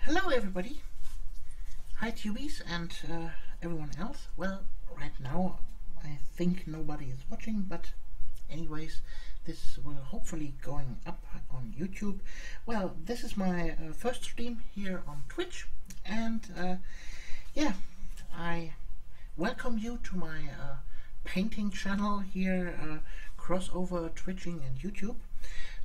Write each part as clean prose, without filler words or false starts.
Hello everybody, hi Tubies and everyone else. Well, right now I think nobody is watching, but anyways, this will hopefully going up on YouTube. Well, this is my first stream here on Twitch, and yeah, I welcome you to my painting channel here, crossover Twitching and YouTube.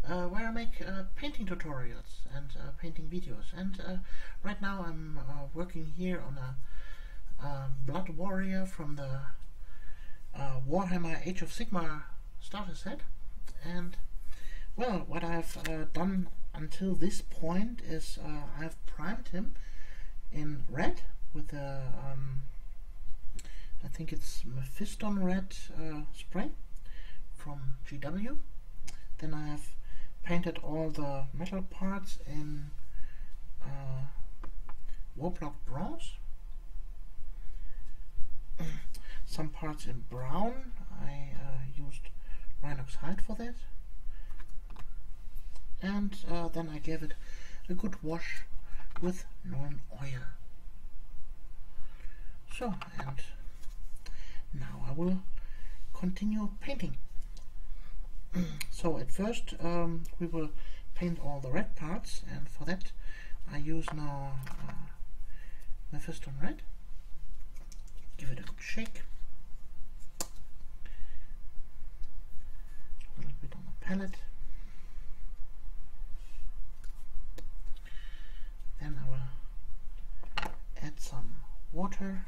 Where I make painting tutorials and painting videos, and right now I'm working here on a Bloodwarrior from the Warhammer Age of Sigmar starter set. And well, what I've done until this point is I've primed him in red with a I think it's Mephiston red spray from GW. Then I have painted all the metal parts in Warblock bronze, some parts in brown. I used Rhinox hide for that, and then I gave it a good wash with Norn oil. So, and now I will continue painting. So at first we will paint all the red parts, and for that I use now Mephiston red. Give it a good shake. A little bit on the palette. Then I will add some water.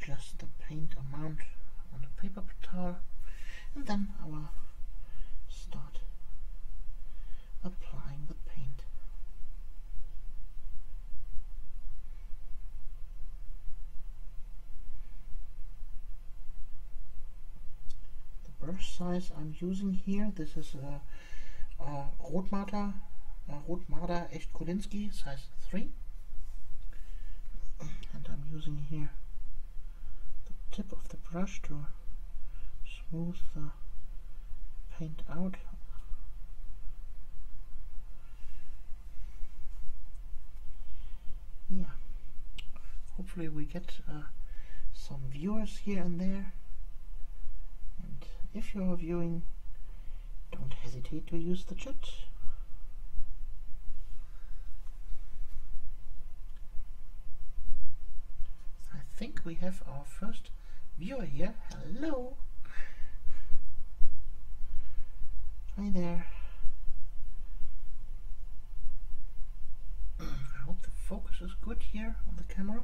Adjust the paint amount on the paper towel, and then I will start applying the paint. The brush size I'm using here, this is a Rotmarder Echt Kolinsky size 3, and I'm using here tip of the brush to smooth the paint out. Yeah, hopefully we get some viewers here and there, and if you're viewing, don't hesitate to use the chat. I think we have our first viewer here. Hello. Hi there. I hope the focus is good here on the camera.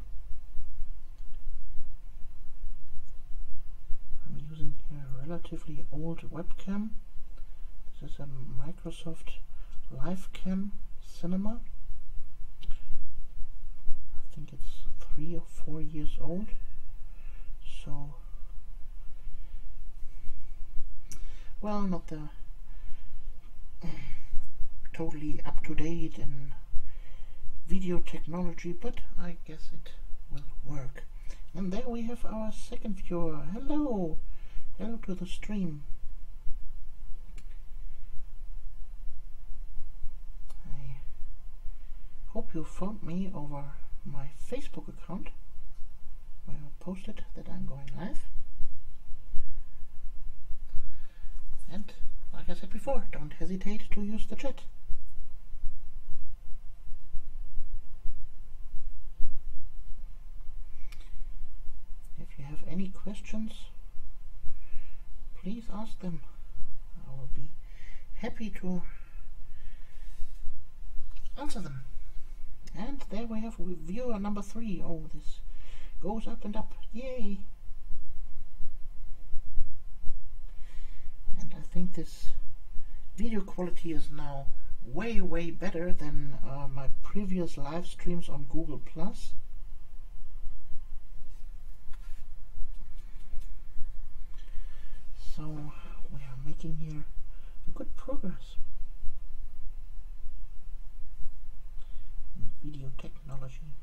I'm using here a relatively old webcam. This is a Microsoft LiveCam Cinema. I think it's 3 or 4 years old. So, well, not the totally up-to-date in video technology, but I guess it will work. And there we have our second viewer. Hello! Hello to the stream. I hope you found me over my Facebook account, where I posted that I'm going live. And like I said before, don't hesitate to use the chat. If you have any questions, please ask them. I will be happy to answer them. And there we have viewer number 3. Oh, this goes up and up. Yay! And I think this video quality is now way better than my previous live streams on Google+. So we are making here a good progress in video technology.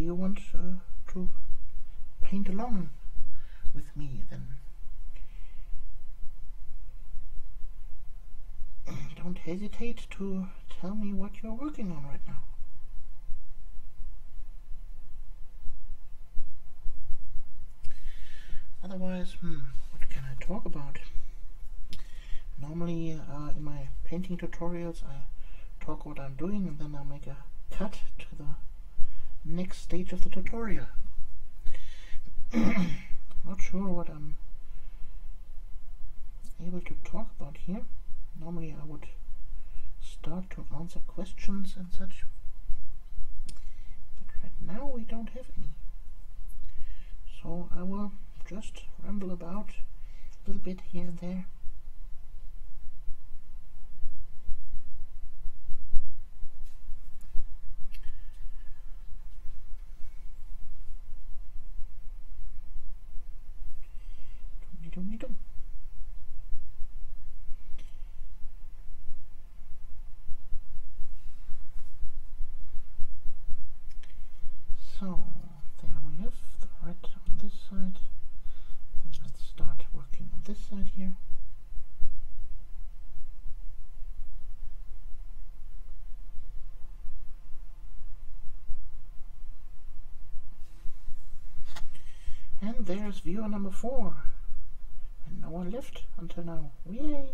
you want to paint along with me, then don't hesitate to tell me what you're working on right now. Otherwise, what can I talk about? Normally in my painting tutorials I talk what I'm doing and then I'll make a cut to the next stage of the tutorial. Not sure what I'm able to talk about here. Normally I would start to answer questions and such, but right now we don't have any. So I will just ramble about a little bit here and there. So there we have the red on this side. Let's start working on this side here. And there's viewer number 4. And no one left until now. Yay!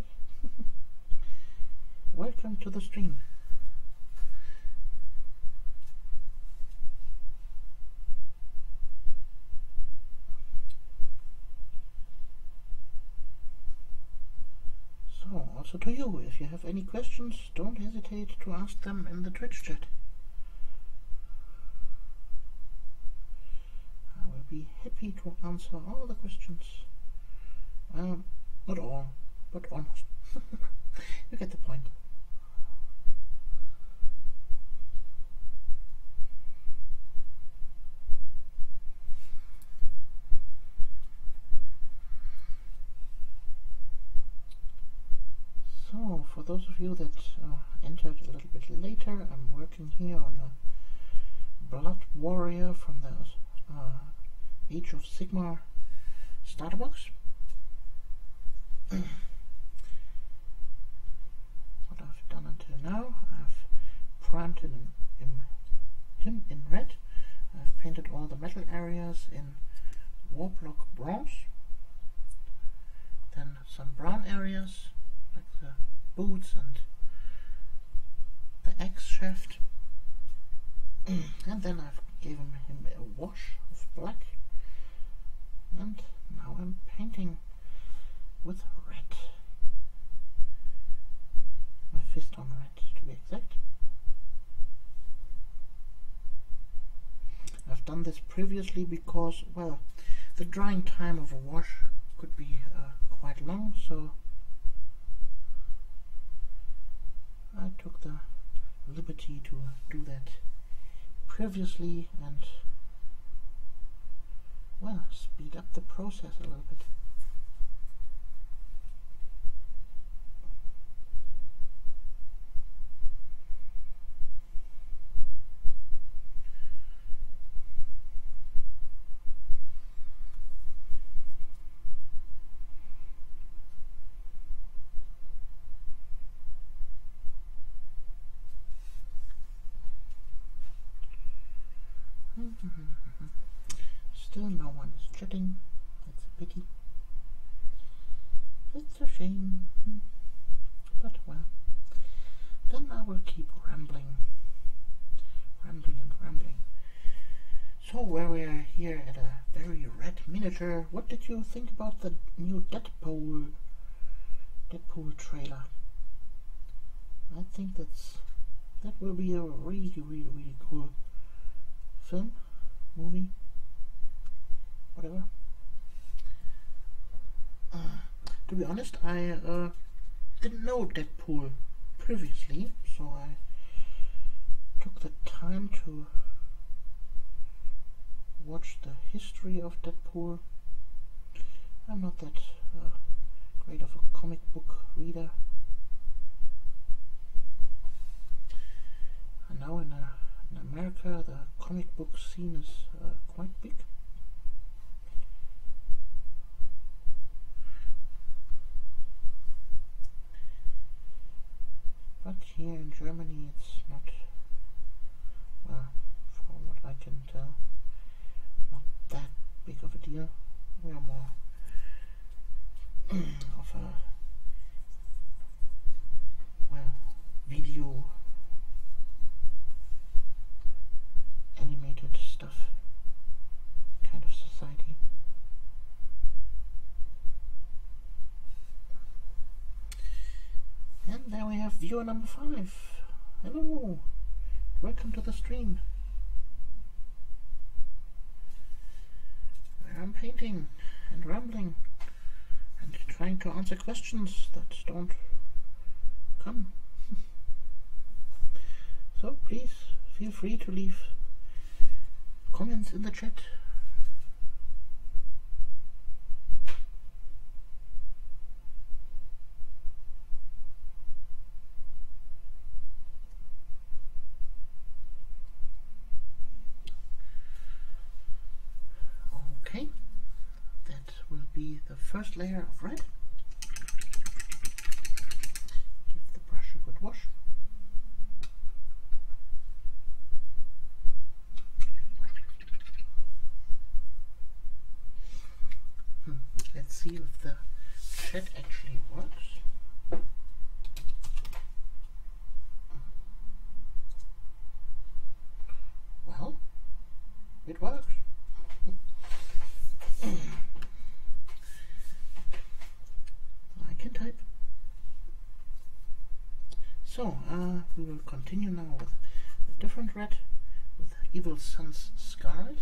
Welcome to the stream. So, also to you, if you have any questions, don't hesitate to ask them in the Twitch chat. I will be happy to answer all the questions. Not all, but almost. You get the point. So, for those of you that entered a little bit later, I'm working here on a Bloodwarrior from the Age of Sigmar starter box. What I've done until now, I've primed him in red. I've painted all the metal areas in Warblock bronze. Then some brown areas like the boots and the axe shaft. And then I've given him a wash of black. And now I'm painting with red. My fist on red, to be exact. I've done this previously because, well, the drying time of a wash could be quite long, so I took the liberty to do that previously and, well, speed up the process a little bit. Still no one is chatting. That's a pity. It's a shame. But well, then I will keep rambling and rambling. So where we are here at a very red miniature, what did you think about the new Deadpool trailer? I think that will be a really cool film, movie, whatever. To be honest, I didn't know Deadpool previously, so I took the time to watch the history of Deadpool. I'm not that great of a comic book reader. I know in America the comic book scene is quite big. But here in Germany it's not, well, from what I can tell, not that big of a deal. We are more of a, well, video animated stuff kind of society. And there we have viewer number 5. Hello, welcome to the stream. I'm painting and rambling and trying to answer questions that don't come. So please feel free to leave comments in the chat. Okay, that will be the first layer of red. Give the brush a good wash. Let's see if the chat actually works. Well, it works. I can type. So, we will continue now with a different red, with Evil Sun's Scarlet.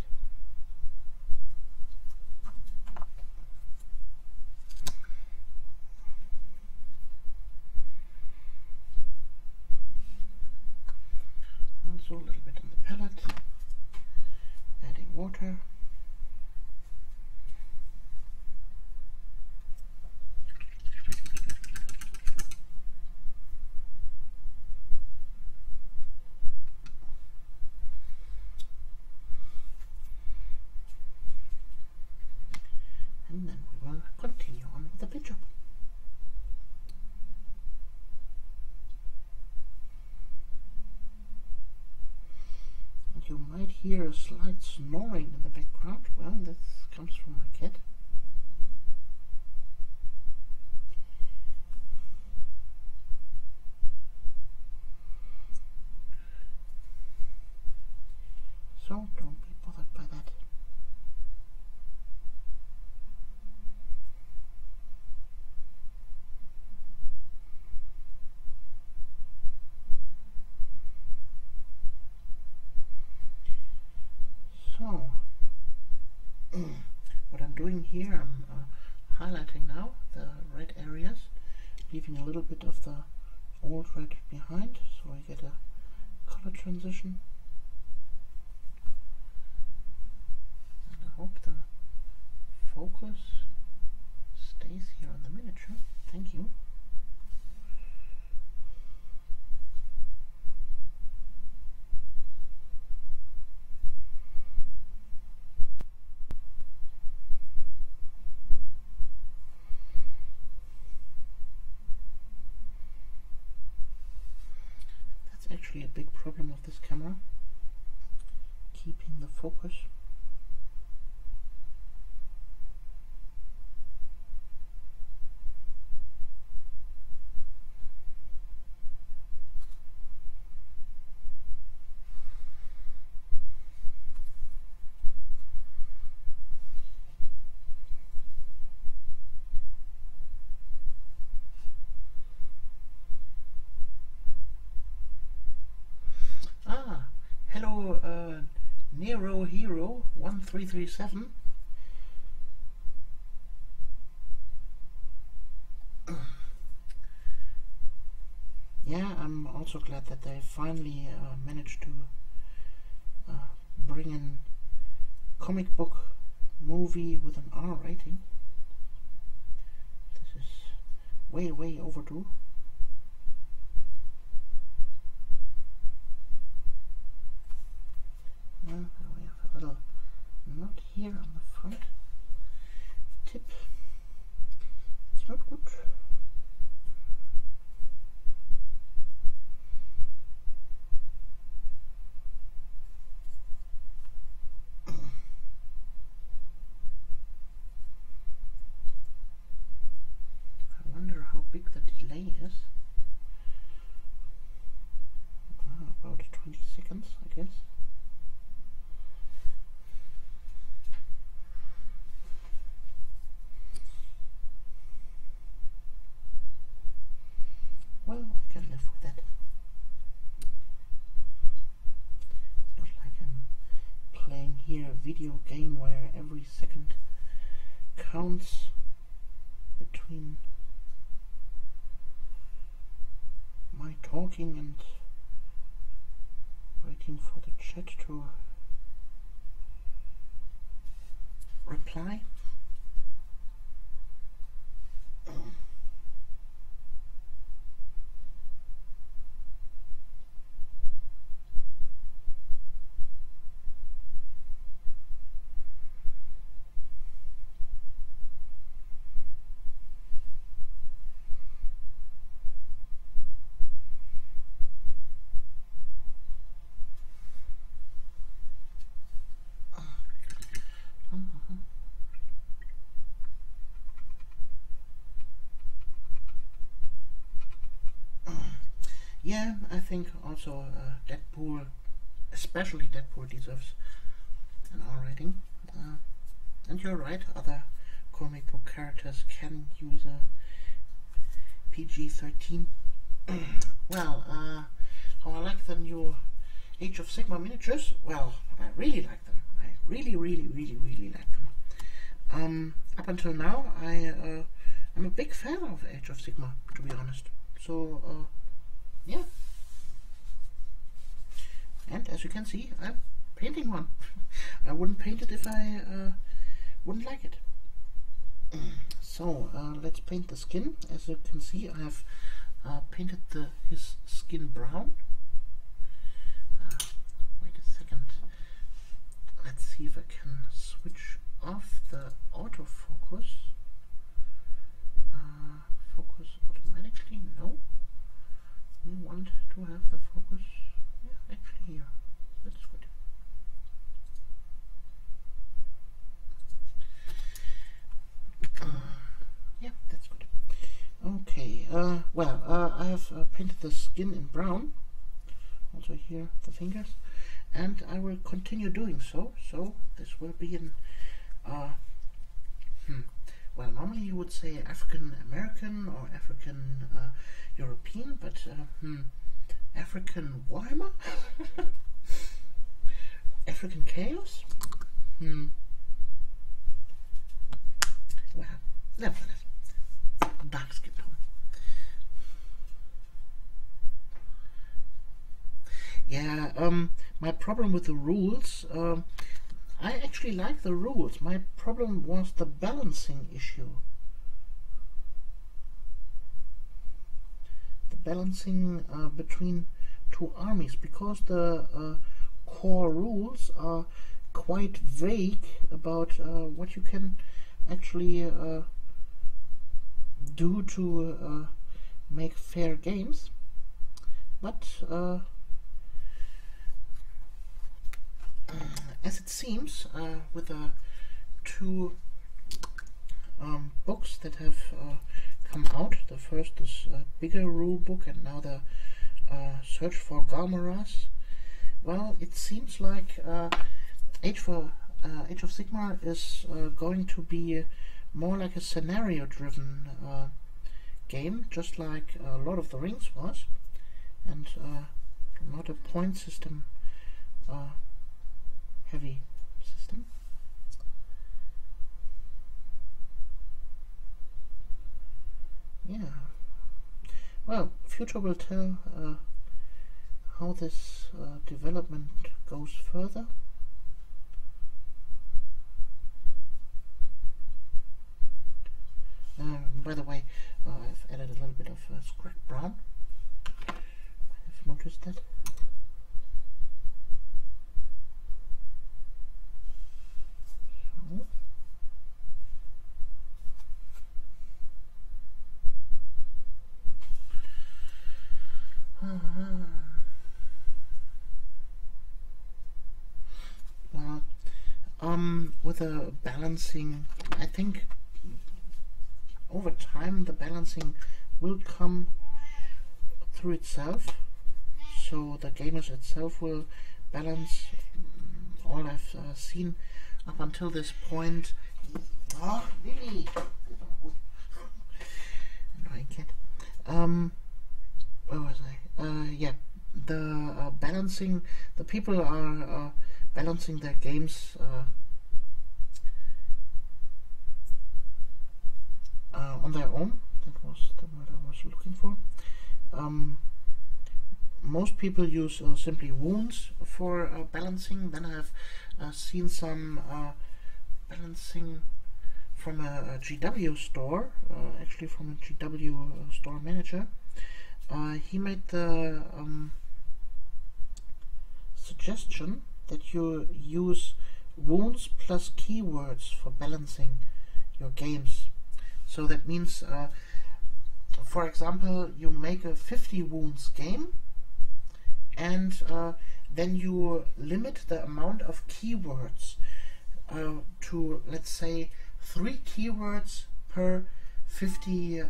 Also a little bit in the palette, adding water. And then we will continue on with the paint job. You might hear a slight snoring in the background. Well, this comes from my cat. So don't be bothered by that. So, what I'm doing here, I'm highlighting now the red areas, leaving a little bit of the old red behind, so I get a color transition. And I hope the focus stays here on the miniature. Thank you. Actually a big problem of this camera, keeping the focus. Hello, Nero Hero 1337. Yeah, I'm also glad that they finally managed to bring in comic book movie with an R rating. This is way overdue. video game where every second counts between my talking and waiting for the chat to reply. Yeah, I think also Deadpool, especially Deadpool, deserves an R rating. And you're right, other comic book characters can use a PG-13. Well, how I like the new Age of Sigmar miniatures? Well, I really like them. I really like them. Up until now, I'm a big fan of Age of Sigmar, to be honest. So, yeah. And as you can see, I'm painting one. I wouldn't paint it if I wouldn't like it. So let's paint the skin. As you can see, I have painted his skin brown. Wait a second. Let's see if I can switch off the autofocus. Focus automatically? No. We want to have the focus, yeah, actually here. That's good. Yeah, that's good. Okay, well, I have painted the skin in brown. Also here, the fingers. And I will continue doing so. So this will be in, well, normally you would say African American or African European, but African Warhammer? African Chaos? Well, nevertheless, dark skin tone. Yeah, my problem with the rules, I actually like the rules. My problem was the balancing issue. The balancing between two armies, because the core rules are quite vague about what you can actually do to make fair games. But as it seems, with the two books that have come out, the first is a bigger rule book and now the Search for Galmaras, well, it seems like Age of Sigmar is going to be more like a scenario-driven game, just like Lord of the Rings was, and not a point system heavy system. Yeah. Well, future will tell how this development goes further. By the way, I've added a little bit of scrap brown. I've noticed that. Well, with a balancing, I think over time the balancing will come through itself, so the gamers itself will balance. All I've seen up until this point. Oh, Lily! Annoying cat. Where was I? Yeah, the balancing. The people are balancing their games on their own. That was the word I was looking for. Most people use simply wounds for balancing. Then I have seen some balancing from a GW store, actually from a GW store manager. He made the suggestion that you use wounds plus keywords for balancing your games. So that means, for example, you make a 50 wounds game, and then you limit the amount of keywords to, let's say, 3 keywords per 50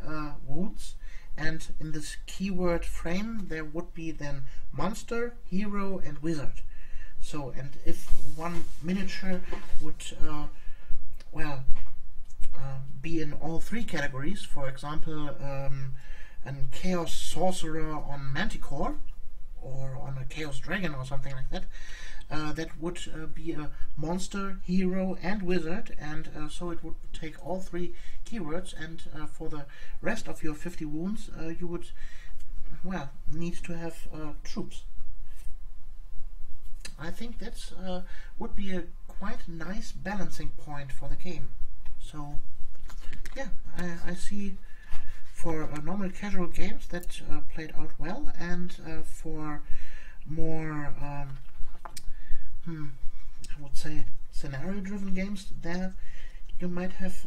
wounds, and in this keyword frame there would be then monster, hero and wizard. So, and if one miniature would be in all 3 categories, for example, an chaos sorcerer on Manticore or on a chaos dragon or something like that, that would be a monster, hero and wizard, and so it would take all 3 keywords, and for the rest of your 50 wounds you would, well, need to have troops. I think that would be a quite nice balancing point for the game. So yeah, I see for normal casual games that played out well, and for more I would say scenario-driven games, there you might have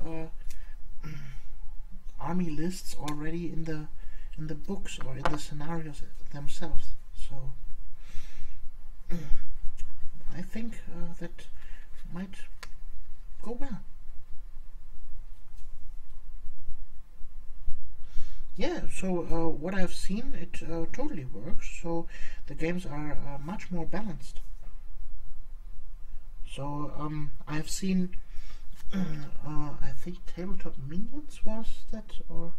army lists already in the books or in the scenarios themselves. So I think that might go well. Yeah, so what I've seen, it totally works. So the games are much more balanced. So I've seen, I think Tabletop Minions was that, or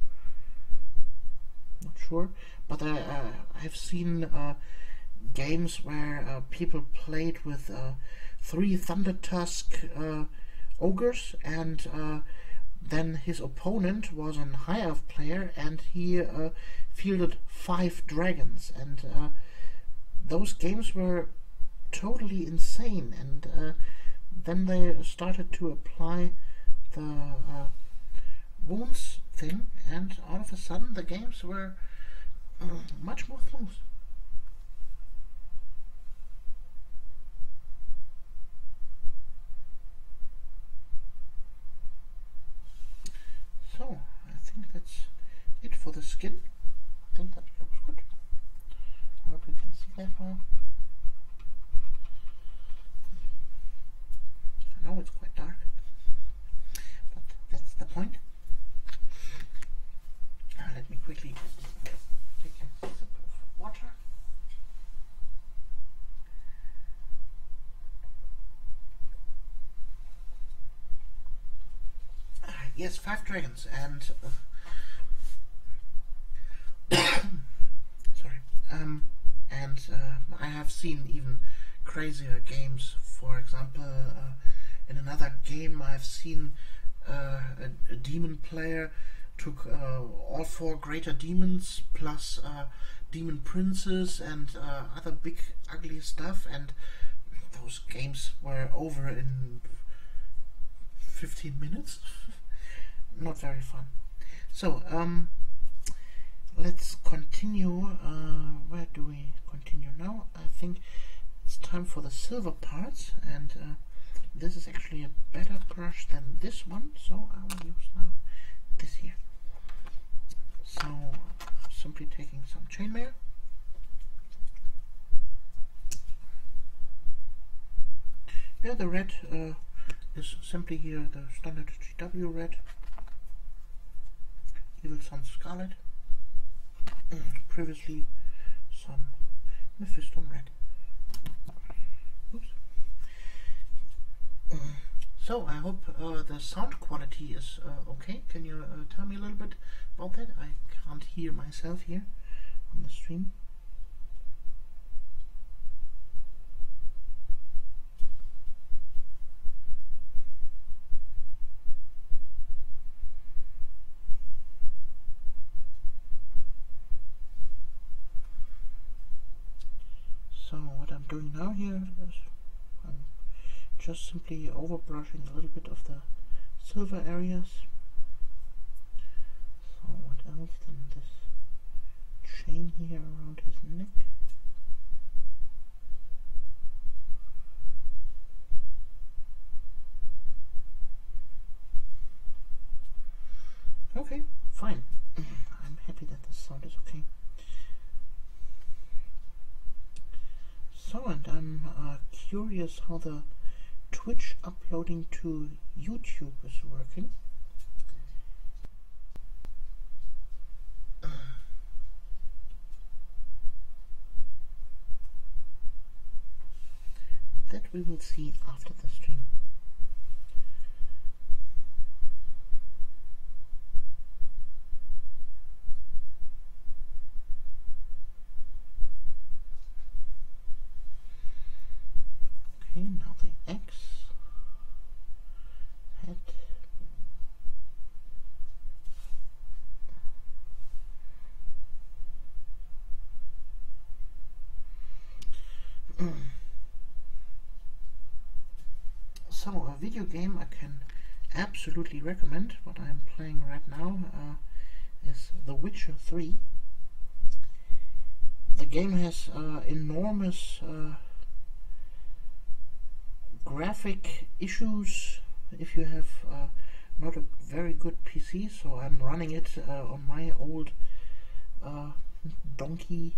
not sure, but I've seen games where people played with 3 Thunder Tusk ogres, and then his opponent was a High Elf player, and he fielded 5 dragons, and those games were totally insane. And then they started to apply the wounds thing, and all of a sudden the games were much more smooth. So I think that's it for the skin. I think that looks good. I hope you can see that well. I know it's quite dark, but that's the point. Let me quickly take a sip of water. Yes, 5 dragons, and sorry, and I have seen even crazier games. For example, in another game I've seen a demon player took all 4 greater demons plus demon princes and other big ugly stuff, and those games were over in 15 minutes. Not very fun. So let's continue. Where do we continue now? I think it's time for the silver parts, and this is actually a better brush than this one, so I will use now this here. So simply taking some chainmail, yeah, the red is simply here the standard GW red, Evil Sun Scarlet, previously some Mephisto red. Oops. So I hope the sound quality is okay. Can you tell me a little bit about that? I can't hear myself here on the stream. So what I'm doing now here is I'm just simply overbrushing a little bit of the silver areas. So what else than this chain here around his neck. Okay, fine. I'm happy that the sound is okay. So, and I'm curious how the Twitch uploading to YouTube is working. That we will see after the stream. Okay, now the X head. So a video game I can absolutely recommend, what I'm playing right now, is The Witcher 3. The game has enormous graphic issues if you have not a very good PC, so I'm running it on my old donkey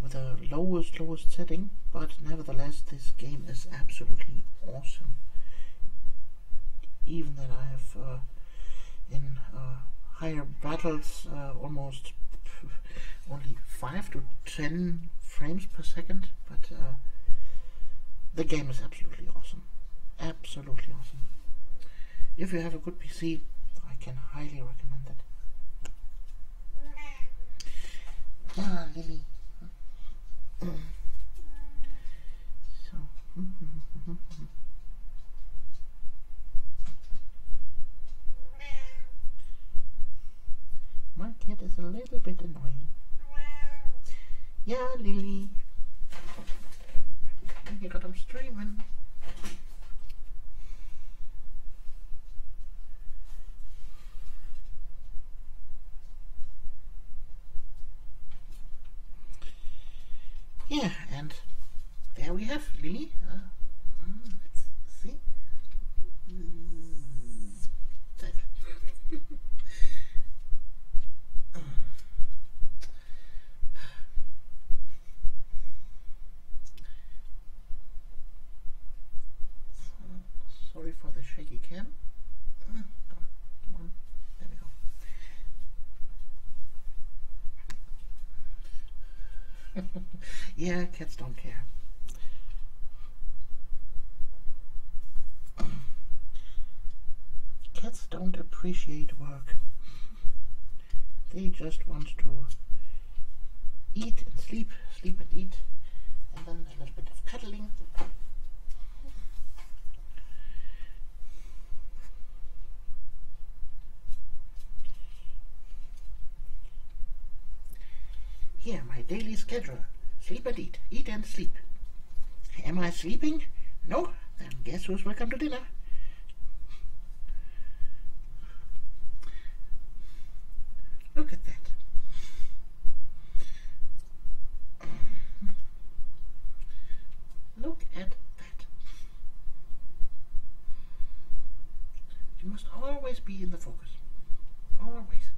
with the lowest setting, but nevertheless this game is absolutely awesome. Even that I have in higher battles almost only 5 to 10 frames per second, but the game is absolutely awesome. Absolutely awesome. If you have a good PC, I can highly recommend it. Ah, Lily. So, my cat is a little bit annoying. Yeah, Lily. You got him streaming. Yeah, and there we have Lily. Let's see. Sorry for the shaky cam. Come on, there we go. Yeah, cats don't care. Cats don't appreciate work. They just want to eat and sleep, sleep and eat, and then a little bit of cuddling. Here, my daily schedule. Sleep and eat. Eat and sleep. Am I sleeping? No? Then guess who's welcome to dinner? Look at that. Look at that. You must always be in the focus. Always.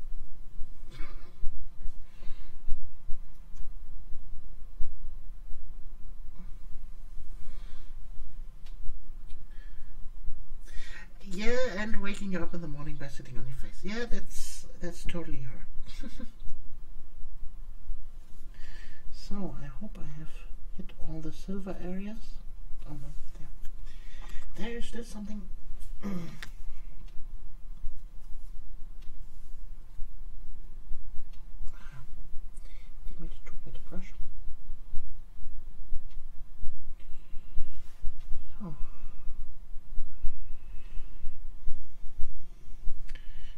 Yeah, and waking up in the morning by sitting on your face. Yeah, that's totally her. So I hope I have hit all the silver areas. Oh no, there is still something. Did we too wet a brush? So.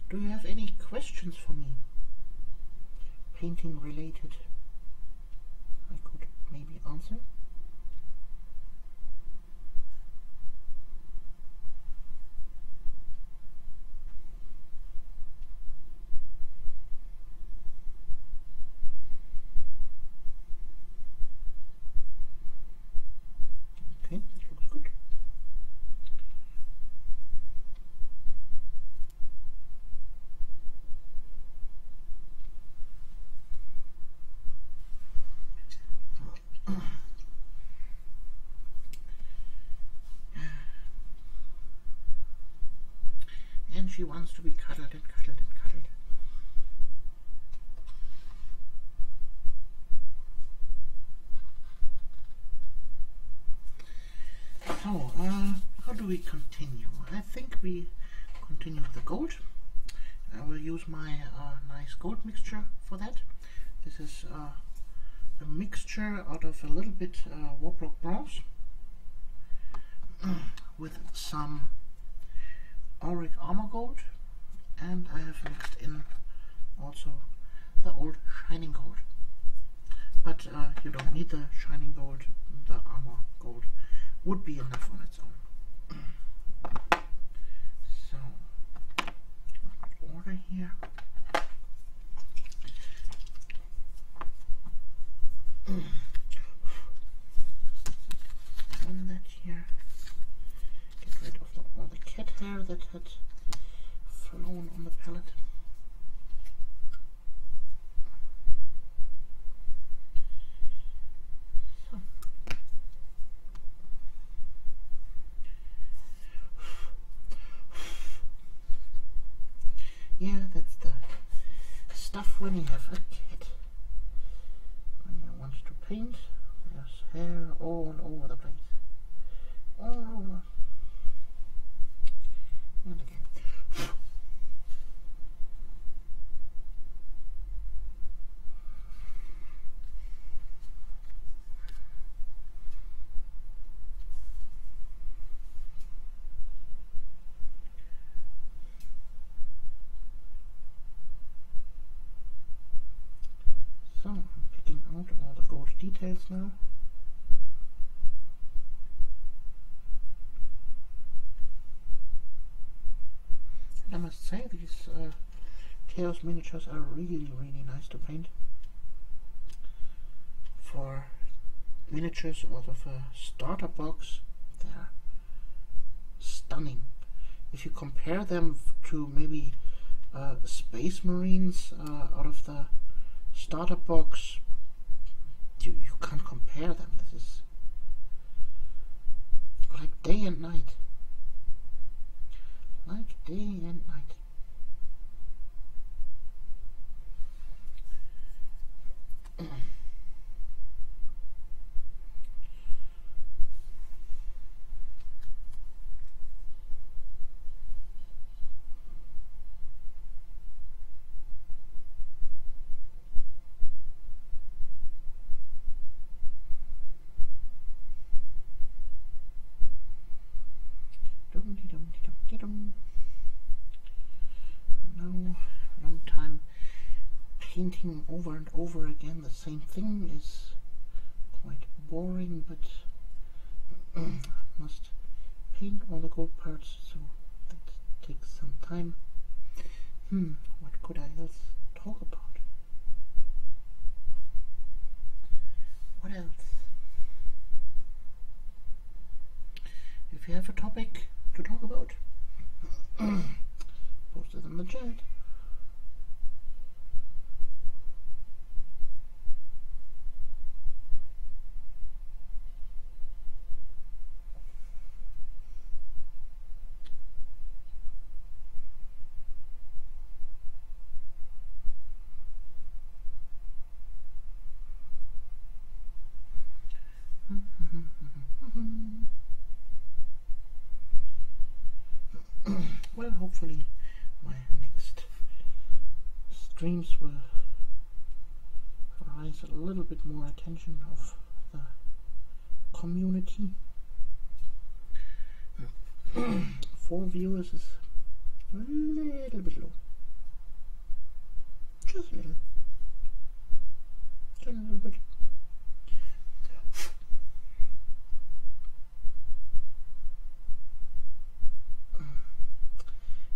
Do you have any questions for me? Painting related. she wants to be cuddled and cuddled and cuddled. So, how do we continue? I think we continue with the gold. I will use my nice gold mixture for that. This is a mixture out of a little bit Warlock bronze with some auric armor gold, and I have mixed in also the old shining gold. But you don't need the shining gold, the armor gold would be enough on its own. So, order here. On that here. Get rid of all the cat hair that had flown on the palette. Yeah, that's the stuff when you have a cat. When you want to paint, there's hair all over the place. All over. And again. So, I'm picking out all the gold details now. I must say, these Chaos miniatures are really nice to paint. For miniatures out of a starter box, they're stunning. If you compare them to maybe Space Marines out of the starter box, you can't compare them. This is like day and night. Like day and night. No, long time painting over and over again the same thing is quite boring, but I must paint all the gold parts, so that takes some time. What could I else talk about? What else? If you have a topic to talk about, post it in the chat. Well, hopefully my next streams will raise a little bit more attention of the community. 4 viewers is a little bit low. Just a little. Just a little bit.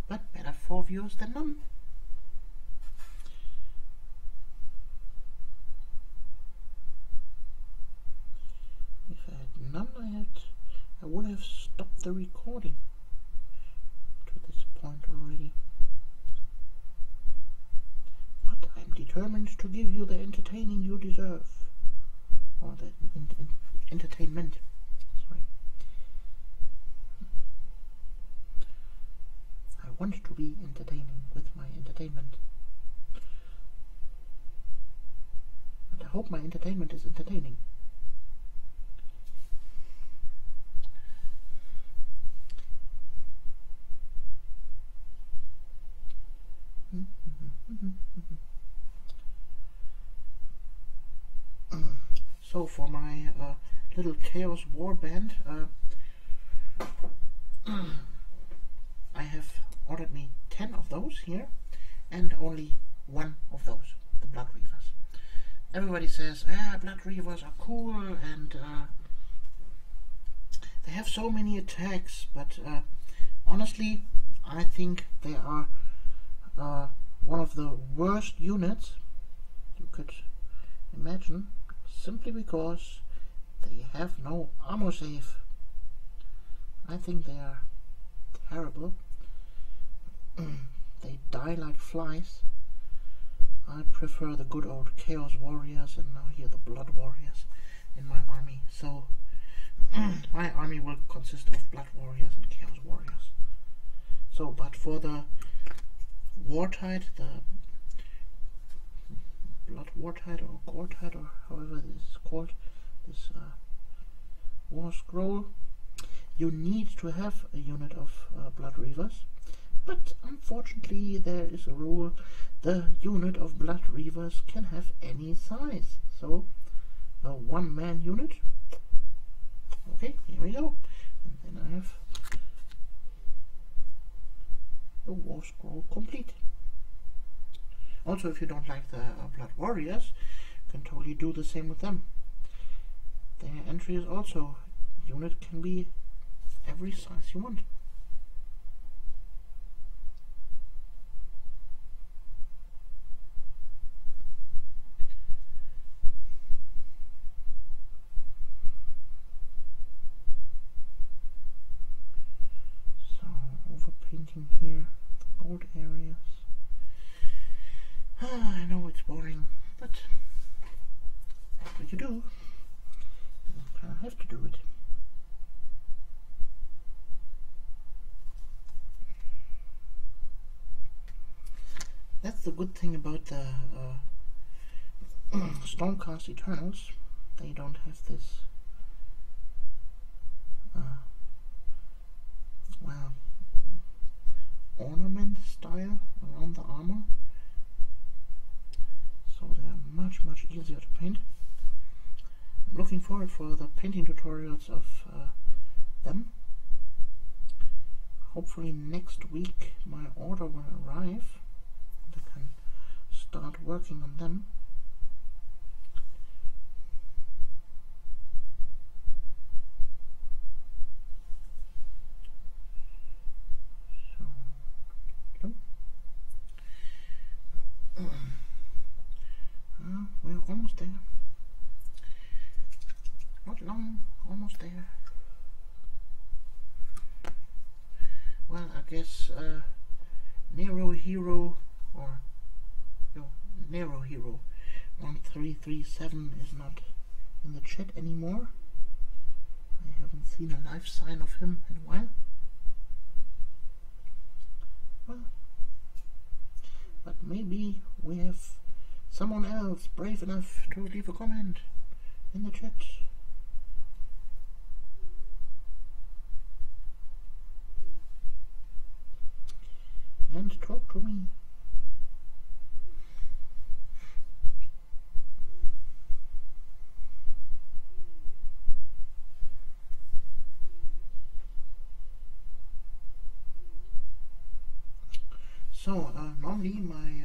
But better 4 viewers than none. If I had none, I would have stopped the recording to this point already. But I'm determined to give you the entertaining you deserve, or the entertainment. Sorry. I want to be entertaining with my entertainment. And I hope my entertainment is entertaining. So for my little Chaos Warband, I have ordered me 10 of those here, and only one of those, the Blood Reavers. Everybody says, Blood Reavers are cool, and they have so many attacks, but honestly, I think they are one of the worst units you could imagine, simply because they have no armor save. I think they are terrible. They die like flies. I prefer the good old Chaos Warriors, and now here the Blood Warriors in my army. So my army will consist of Blood Warriors and Chaos Warriors. So, but for the Wartide, the Blood Wartide or Gortide, or however it is called, this War Scroll, you need to have a unit of Blood Reavers. But unfortunately there is a rule: the unit of Blood Reavers can have any size. So a one-man unit. Okay, here we go. And then I have the War Scroll complete. Also, if you don't like the Blood Warriors, you can totally do the same with them. Their entry is also, unit can be every size you want. So, overpainting here, the bold areas. I know it's boring, but that's what you do. You kind of have to do it. That's the good thing about the Stormcast Eternals. They don't have this well, ornament style around the armor. So they're much easier to paint. I'm looking forward for the painting tutorials of them. Hopefully next week my order will arrive and I can start working on them. We're almost there. Not long, almost there. Well, I guess Nero Hero, or no, Nero Hero 1337 is not in the chat anymore. I haven't seen a live sign of him in a while. Well, but maybe we have someone else brave enough to leave a comment in the chat. And talk to me. So, normally my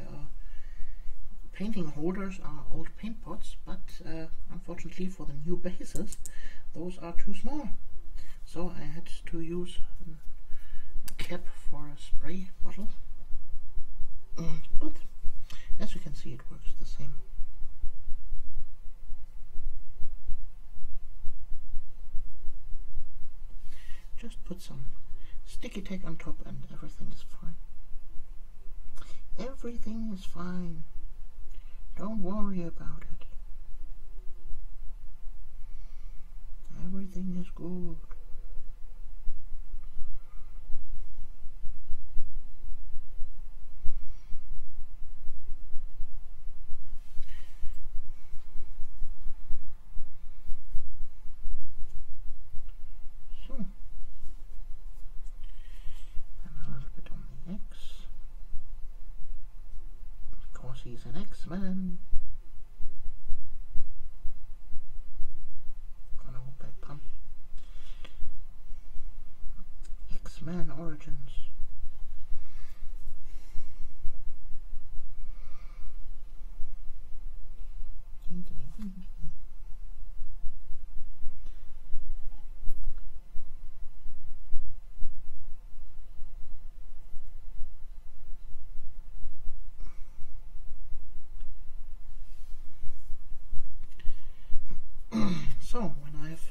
painting holders are old paint pots, but unfortunately for the new bases, those are too small. So I had to use a cap for a spray bottle. But as you can see, it works the same. Just put some sticky tack on top and everything is fine. Everything is fine. Don't worry about it. Everything is good. is an X-Man. Oh no, bad pun. X-Man Origins. So, when I've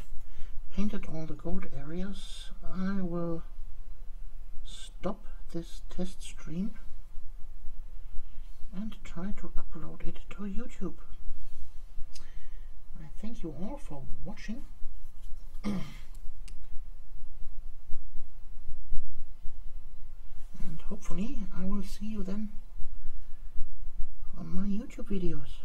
painted all the gold areas, I will stop this test stream and try to upload it to YouTube. I thank you all for watching. And hopefully I will see you then on my YouTube videos.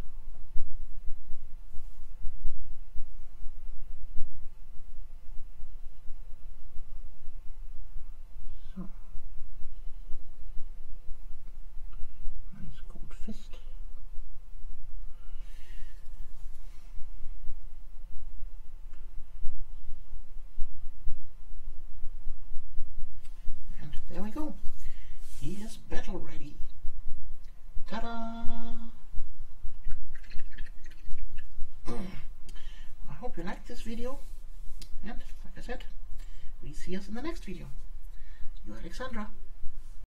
So, nice gold fist. And there we go. He is battle ready. Ta-da! I hope you liked this video, and like I said, we see us in the next video. You're Alexandra.